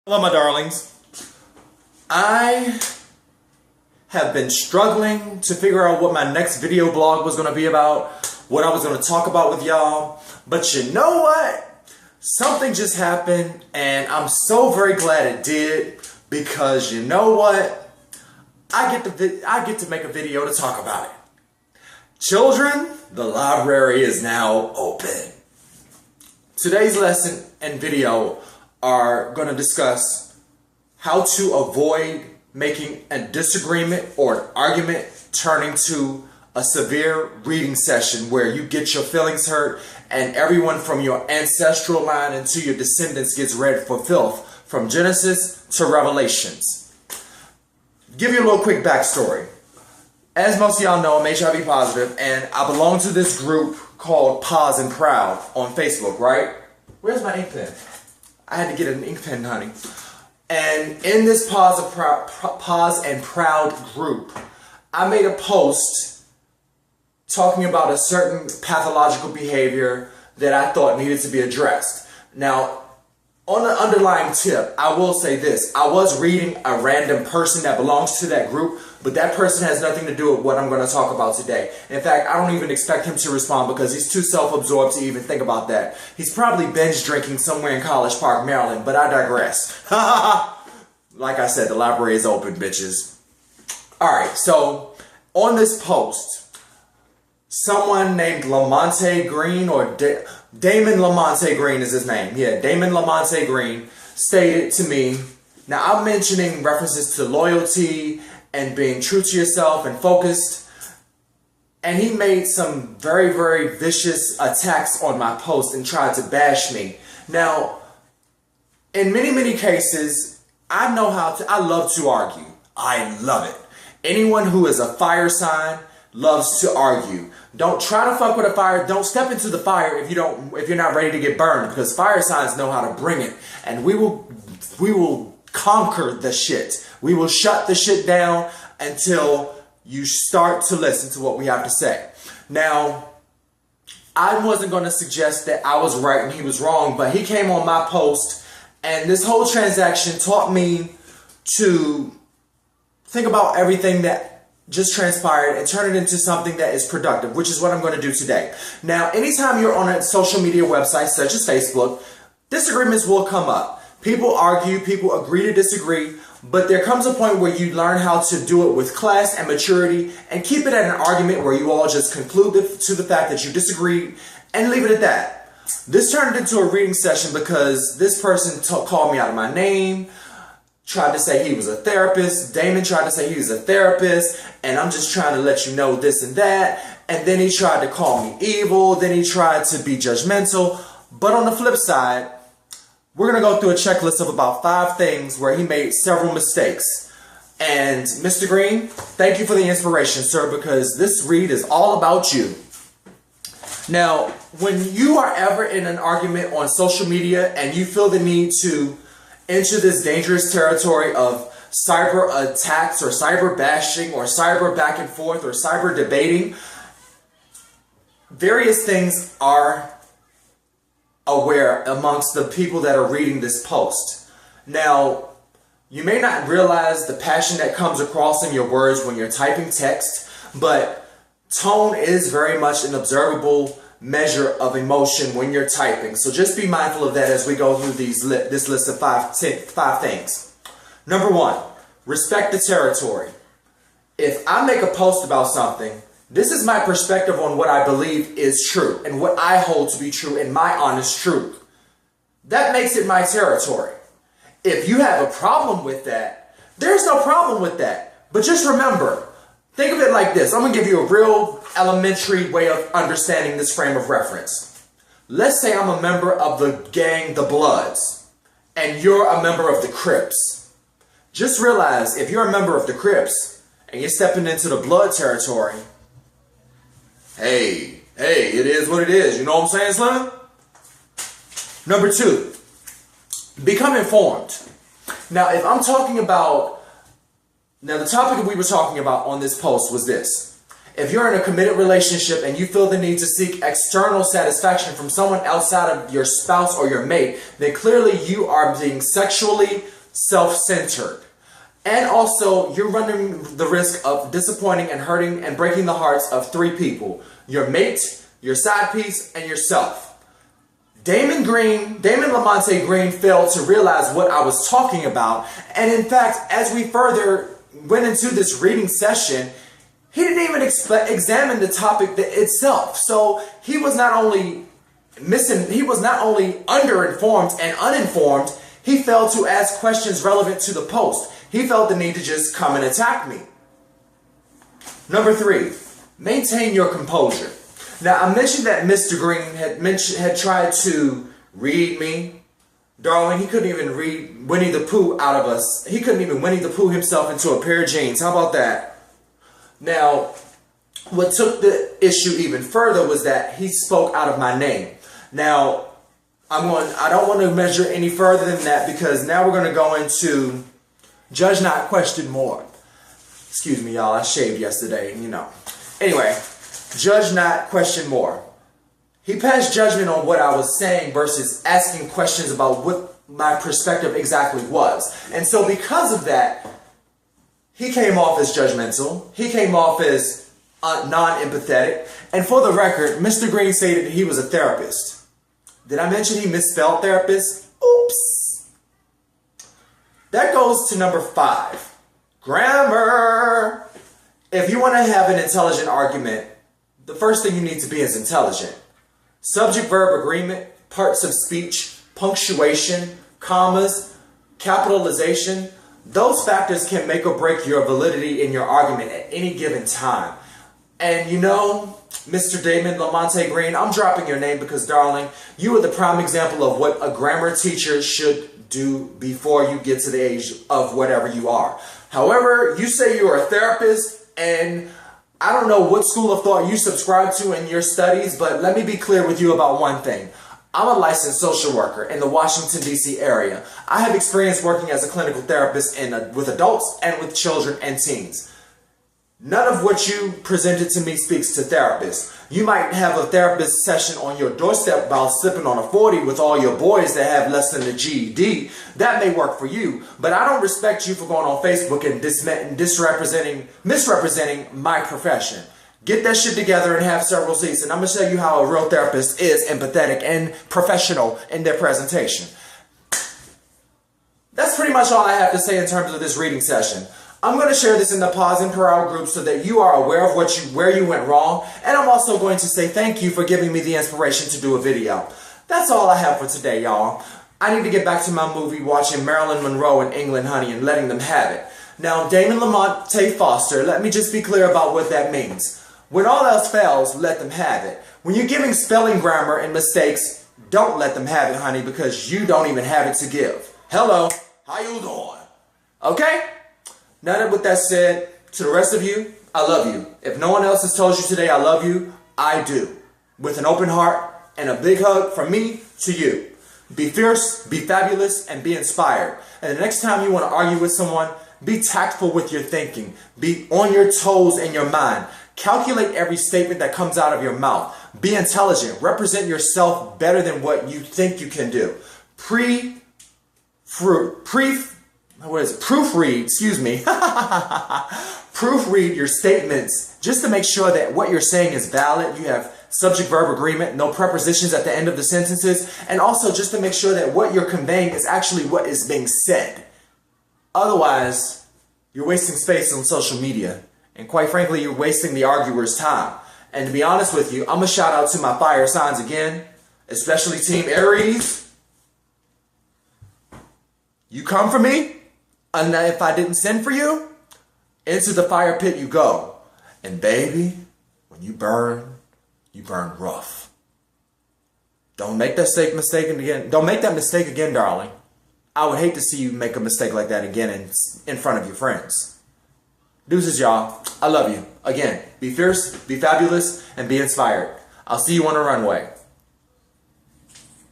Hello, my darlings. I have been struggling to figure out what my next video blog was going to be about, what I was going to talk about with y'all. But you know what? Something just happened, and I'm so very glad it did, because you know what? I get to make a video to talk about it. Children, the library is now open. Today's lesson and video are going to discuss how to avoid making a disagreement or an argument turning to a severe reading session where you get your feelings hurt and everyone from your ancestral line into your descendants gets read for filth, from Genesis to Revelations. Give you a little quick backstory. As most of y'all know, I'm HIV positive, and I belong to this group called Pause and Proud on Facebook, right? Where's my ink pen? I had to get an ink pen, honey. And in this Pause and Proud group, I made a post talking about a certain pathological behavior that I thought needed to be addressed. Now, on the underlying tip, I will say this. I was reading a random person that belongs to that group, but that person has nothing to do with what I'm going to talk about today. In fact, I don't even expect him to respond because he's too self-absorbed to even think about that. He's probably binge drinking somewhere in College Park, Maryland, but I digress. Like I said, the library is open, bitches. Alright, so on this post, someone named Lamonte Green, or Damon Lamonte Green is his name. Yeah, Damon Lamonte Green stated to me, now I'm mentioning references to loyalty and being true to yourself and focused. And he made some very, very vicious attacks on my post and tried to bash me. Now, in many, many cases, I love to argue. I love it. Anyone who is a fire sign loves to argue. Don't try to fuck with a fire. Don't step into the fire if you're not ready to get burned, because fire signs know how to bring it. And we will conquer the shit. We will shut the shit down until you start to listen to what we have to say. Now, I wasn't going to suggest that I was right and he was wrong, but he came on my post, and this whole transaction taught me to think about everything that just transpired and turn it into something that is productive, which is what I'm going to do today. Now, anytime you're on a social media website such as Facebook, disagreements will come up. People argue, people agree to disagree, but there comes a point where you learn how to do it with class and maturity and keep it at an argument where you all just conclude to the fact that you disagree and leave it at that. This turned into a reading session because this person called me out of my name, tried to say he was a therapist. Damon tried to say he was a therapist, and I'm just trying to let you know this and that. And then he tried to call me evil. Then he tried to be judgmental. But on the flip side, we're going to go through a checklist of about 5 things where he made several mistakes. And Mr. Green, thank you for the inspiration, sir, because this read is all about you. Now, when you are ever in an argument on social media and you feel the need to enter this dangerous territory of cyber attacks or cyber bashing or cyber back and forth or cyber debating, various things are aware amongst the people that are reading this post. Now, you may not realize the passion that comes across in your words when you're typing text, but tone is very much an observable measure of emotion when you're typing. So just be mindful of that as we go through this list of 5 things. Number 1, respect the territory. If I make a post about something, this is my perspective on what I believe is true and what I hold to be true and my honest truth. That makes it my territory. If you have a problem with that, there's no problem with that. But just remember, think of it like this. I'm going to give you a real elementary way of understanding this frame of reference. Let's say I'm a member of the gang, the Bloods, and you're a member of the Crips. Just realize if you're a member of the Crips and you're stepping into the Blood territory, hey, it is what it is. You know what I'm saying, Slim? Number 2, become informed. Now, if I'm talking about, the topic we were talking about on this post was this. If you're in a committed relationship and you feel the need to seek external satisfaction from someone outside of your spouse or your mate, then clearly you are being sexually self-centered. And also, you're running the risk of disappointing and hurting and breaking the hearts of 3 people. Your mate, your side piece, and yourself. Damon Lamonte Green failed to realize what I was talking about. And in fact, as we further went into this reading session, he didn't even examine the topic itself. So he was not only underinformed and uninformed, he failed to ask questions relevant to the post. He felt the need to just come and attack me. Number 3, maintain your composure. Now, I mentioned that Mr. Green had tried to read me. Darling, he couldn't even read Winnie the Pooh out of us. He couldn't even Winnie the Pooh himself into a pair of jeans. How about that? Now, what took the issue even further was that he spoke out of my name. Now, I don't want to measure any further than that, because now we're going to go into judge not, question more. Excuse me, y'all. I shaved yesterday, you know. Anyway, judge not, question more. He passed judgment on what I was saying versus asking questions about what my perspective exactly was. And so because of that, he came off as judgmental. He came off as non-empathetic. And for the record, Mr. Green stated he was a therapist. Did I mention he misspelled therapist? Oops. That goes to number 5. Grammar. If you want to have an intelligent argument, the first thing you need to be is intelligent. Subject-verb agreement, parts of speech, punctuation, commas, capitalization, those factors can make or break your validity in your argument at any given time. And you know, Mr. Damon Lamonte Green, I'm dropping your name because, darling, you are the prime example of what a grammar teacher should do before you get to the age of whatever you are. However, you say you're a therapist, and I don't know what school of thought you subscribe to in your studies, but let me be clear with you about one thing. I'm a licensed social worker in the Washington, D.C. area. I have experience working as a clinical therapist with adults and with children and teens. None of what you presented to me speaks to therapists. You might have a therapist session on your doorstep while sipping on a 40 with all your boys that have less than a GED. That may work for you, but I don't respect you for going on Facebook and misrepresenting my profession. Get that shit together and have several seats, and I'm going to show you how a real therapist is empathetic and professional in their presentation. That's pretty much all I have to say in terms of this reading session. I'm going to share this in the Pause and Corral group so that you are aware of where you went wrong, and I'm also going to say thank you for giving me the inspiration to do a video. That's all I have for today, y'all. I need to get back to my movie watching Marilyn Monroe in England, honey, and letting them have it. Now, Damon Lamonte Foster, let me just be clear about what that means. When all else fails, let them have it. When you're giving spelling, grammar, and mistakes, don't let them have it, honey, because you don't even have it to give. Hello, how you doing? Okay? Now that with that said, to the rest of you, I love you. If no one else has told you today I love you, I do. With an open heart and a big hug from me to you. Be fierce, be fabulous, and be inspired. And the next time you want to argue with someone, be tactful with your thinking. Be on your toes in your mind. Calculate every statement that comes out of your mouth. Be intelligent. Represent yourself better than what you think you can do. Proofread your statements just to make sure that what you're saying is valid. You have subject-verb agreement, no prepositions at the end of the sentences, and also just to make sure that what you're conveying is actually what is being said. Otherwise, you're wasting space on social media. And quite frankly, you're wasting the arguer's time. And to be honest with you, I'm going to shout out to my fire signs again, especially Team Aries. You come for me, and if I didn't send for you, into the fire pit you go. And baby, when you burn rough. Don't make that mistake again. Don't make that mistake again, darling. I would hate to see you make a mistake like that again in front of your friends. Deuces, y'all. I love you. Again, be fierce, be fabulous, and be inspired. I'll see you on the runway.